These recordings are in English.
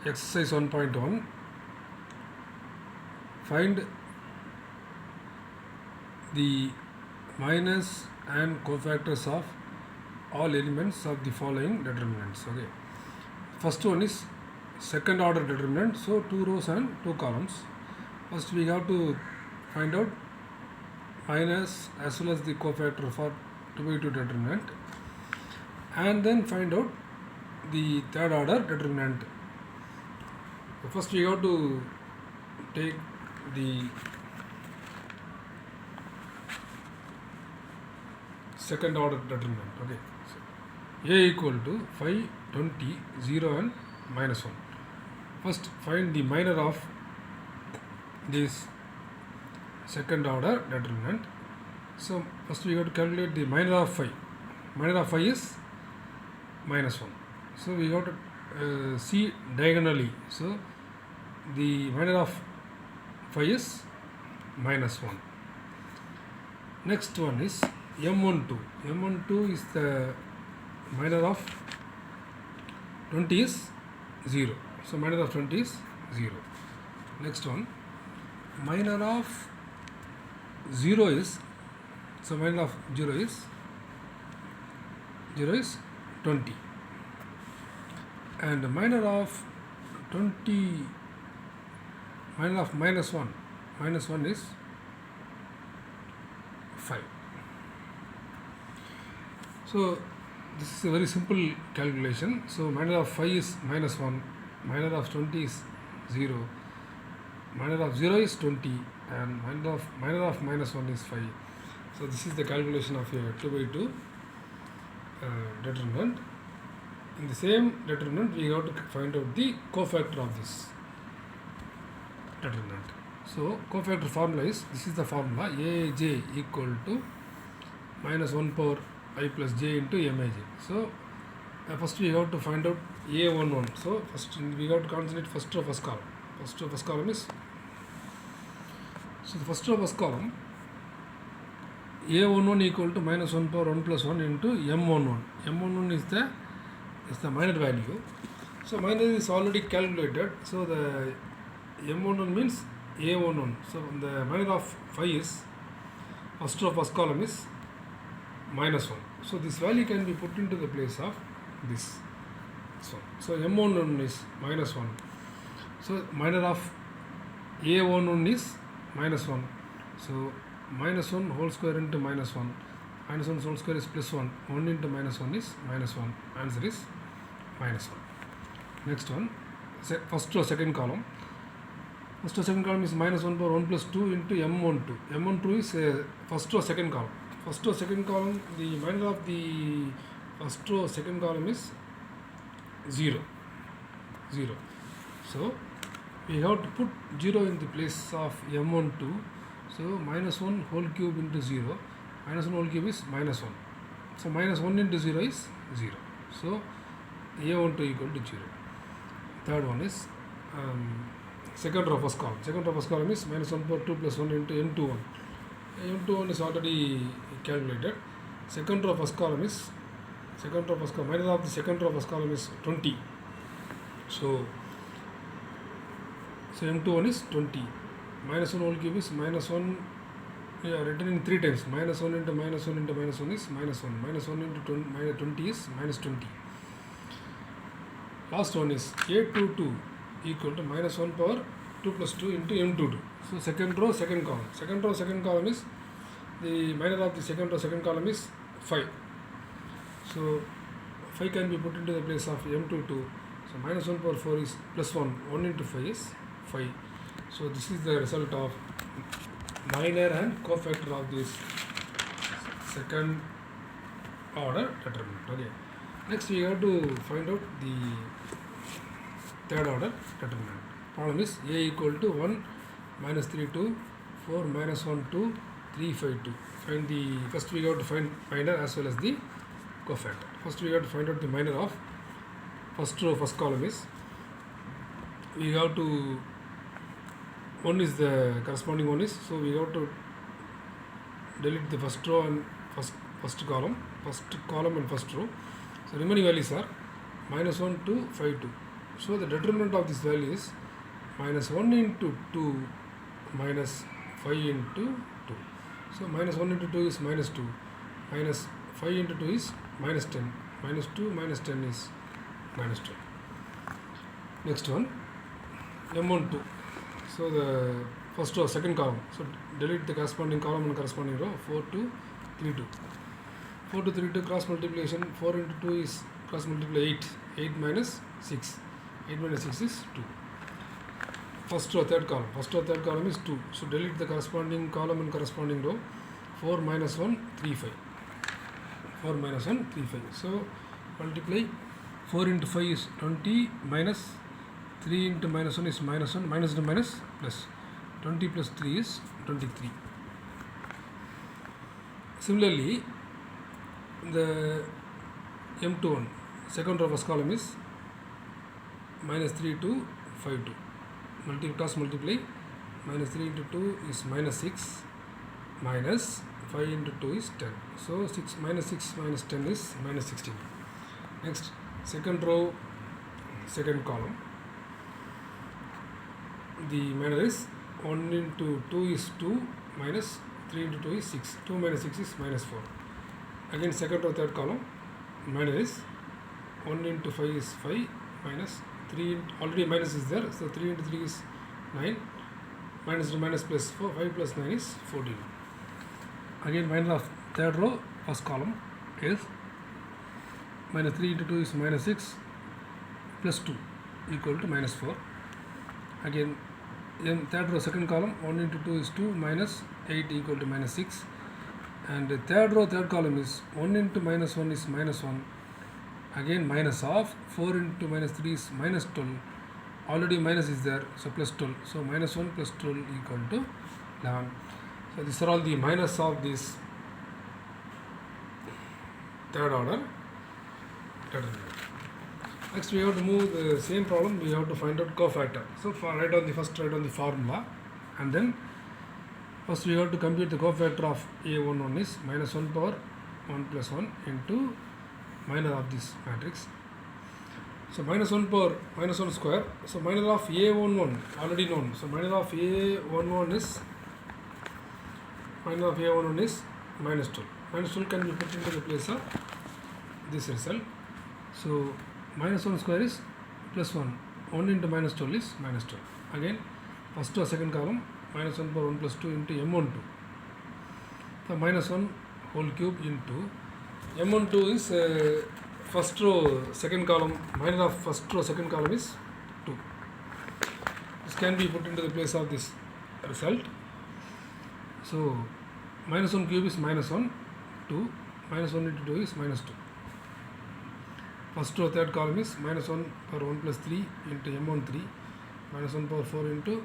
Exercise 1.1. Find the minus and cofactors of all elements of the following determinants. Okay. First one is second order determinant. So 2 rows and 2 columns. First we have to find out minus as well as the cofactor for 2 by 2 determinant, and then find out the third order determinant. So first we have to take the second order determinant. Okay, so a equal to 5, 20, 0 and minus 1. First find the minor of this second order determinant. So first we have to calculate the minor of 5. Minor of 5 is minus 1. So we have to see diagonally. So the minor of 5 is minus 1. Next one is M12. M12 is the minor of 20 is 0. So minor of 20 is 0. Next one, minor of 0 is, so minor of 0 is 20, and minor of 20, minor of minus 1 is 5. So this is a very simple calculation. So minor of 5 is minus 1, minor of 20 is 0, minor of 0 is 20, and minor of minus 1 is 5. So this is the calculation of a 2 by 2 determinant. In the same determinant we have to find out the cofactor of this determinant. So cofactor formula is, this is the formula, Aj equal to minus 1 power I plus j into Maj. So first we have to find out A11. So first we have to concentrate first row first column. First row first column is, so the first row first column, A11 equal to minus 1 power 1 plus 1 into M11. M11 is the minor value. So minor is already calculated. So the M11 means A11. So the minor of 5 is, first row first column is minus 1. So this value can be put into the place of this. So M11 is minus 1. So minor of A11 is minus 1. So minus 1 whole square into minus 1. Minus 1 whole square is plus 1. 1 into minus 1 is minus 1. Answer is minus 1. Next one, first row second column. First row second column is minus 1 power 1 plus 2 into M12. M12 is first row second column. First row second column, the minor of the first row second column is 0. So we have to put 0 in the place of M12. So minus 1 whole cube into 0. Minus 1 whole cube is minus 1. So minus 1 into 0 is 0. So A12 equal to 0. Third one is second row first column. Second row first column is minus 1 power 2 plus 1 into M21. M21 is already calculated. Second row first column is, minor of the second row first column is 20. So M21 is 20. Minus 1 whole cube is minus 1. We are written in 3 times. Minus 1 into minus 1 into minus 1 is minus 1. Minus 1 into 20 is minus 20. Last one is A22 equal to minus 1 power 2 plus 2 into M22. So second row second column. Second row second column is, the minor of the second row second column is 5. So 5 can be put into the place of M22. So minus 1 power 4 is plus 1. 1 into 5 is 5. So this is the result of minor and cofactor of this second order determinant. Okay. Next we have to find out the third order determinant. Problem is A equal to 1 minus 3 2 4 minus 1 2 3 5 2. Find the, first we have to find minor as well as the cofactor. First we have to find out the minor of first row first column is, we have to, one is the corresponding one is, so we have to delete the first row and first column and first row. So remaining values are minus 1 2 5 2. So the determinant of this value is minus 1 into 2 minus 5 into 2. So minus 1 into 2 is minus 2, minus 5 into 2 is minus 10, minus 2 minus 10 is minus 12. Next one, M12. So the first row, second column. So delete the corresponding column and corresponding row. 4 to 3 2. 4 to 3 2 cross multiplication. 4 into 2 is cross multiply 8. 8 minus 6. 8 minus 6 is 2. First row, third column. First row, third column is 2. So delete the corresponding column and corresponding row. 4 minus 1, 3 5. 4 minus 1, 3 5. So multiply. 4 into 5 is 20 minus 3 into minus 1 is minus 1, minus into minus plus. 20 plus 3 is 23. Similarly, the M21, second row first column is minus 3 to 5 2. Cross multiply. Minus 3 into 2 is minus 6, minus 5 into 2 is 10. So 6 minus 10 is minus 16. Next, second row, second column. The manner is 1 into 2 is 2, minus 3 into 2 is 6. 2 minus 6 is minus 4. Again, second row, third column. Manner is 1 into 5 is 5, minus 3, already minus is there. So 3 into 3 is 9. Minus to minus plus 4, 5 plus 9 is 14. Again, minor of third row, first column is minus 3 into 2 is minus 6 plus 2 equal to minus 4. Again, in third row, second column, 1 into 2 is 2 minus 8 equal to minus 6. And the third row, third column is 1 into minus 1 is minus 1. Again, minus of 4 into minus 3 is minus 12. Already minus is there, so plus 12. So minus 1 plus 12 equal to 11. So these are all the minus of this third order determinant. Next, we have to move the same problem. We have to find out cofactor. So write on the formula, and then first we have to compute the cofactor of A11 is minus 1 power 1 plus 1 into minor of this matrix. So minus 1 power minus 1 square. So minor of A11 already known. So minor of A11 is minus 12. Minus 12 can be put into the place of this result. So minus 1 square is plus 1. 1 into minus 12 is minus 12. Again, first or second column, minus 1 power 1 plus 2 into M12. So minus 1 whole cube into M12 is first row, second column. Minor of first row, second column is 2. This can be put into the place of this result. So minus 1 cube is minus 1, 2. Minus 1 into 2 is minus 2. First row, third column is minus 1 power 1 plus 3 into M13. Minus 1 power 4 into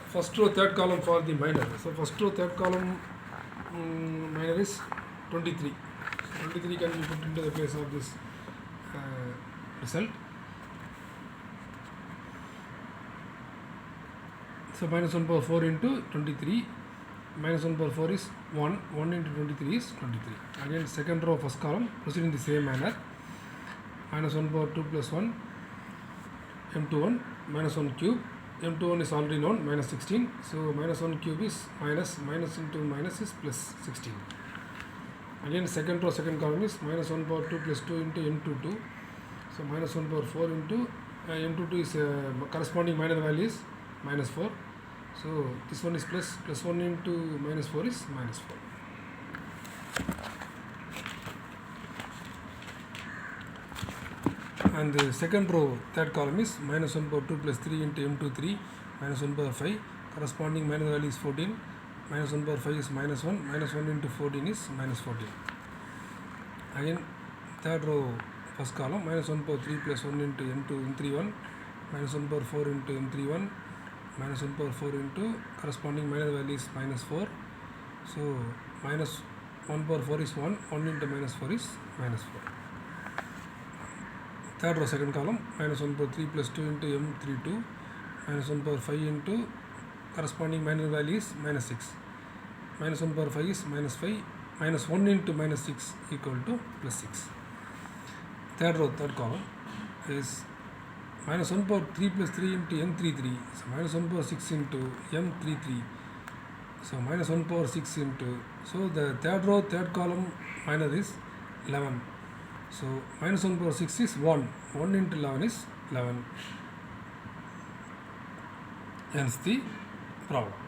first row, third column for the minor. So first row, third column minor is 23. 23 can be put into the place of this result. So minus 1 power 4 into 23. Minus 1 power 4 is 1. 1 into 23 is 23. Again, second row, first column, proceed in the same manner. Minus 1 power 2 plus 1, M21, minus 1 cube. M21 is already known, minus 16. So minus 1 cube is minus into minus is plus 16. Again, second row, second column is minus 1 power 2 plus 2 into M22. So minus 1 power 4 into M22 is corresponding minor value is minus 4. So this one is plus 1 into minus 4 is minus 4. And the second row, third column is minus 1 power 2 plus 3 into M23, minus 1 power 5. Corresponding minor value is 14. Minus 1 power 5 is minus 1. Minus 1 into 14 is minus 14. Again, third row, first column, minus 1 power 3 plus 1 into M31. Minus 1 power 4 into M31. Minus 1 power 4 into corresponding minor value is minus 4. So minus 1 power 4 is 1. 1 into minus 4 is minus 4. Third row, second column, minus 1 power 3 plus 2 into M32. Minus 1 power 5 into corresponding minor value is minus 6. Minus 1 power 5 is minus 5. Minus 1 into minus 6 equal to plus 6. Third row, third column is minus 1 power 3 plus 3 into m33, so minus 1 power 6 into m33, so minus 1 power 6 into, so the third row, third column minor is 11, so minus 1 power 6 is 1 into 11 is 11, hence the problem.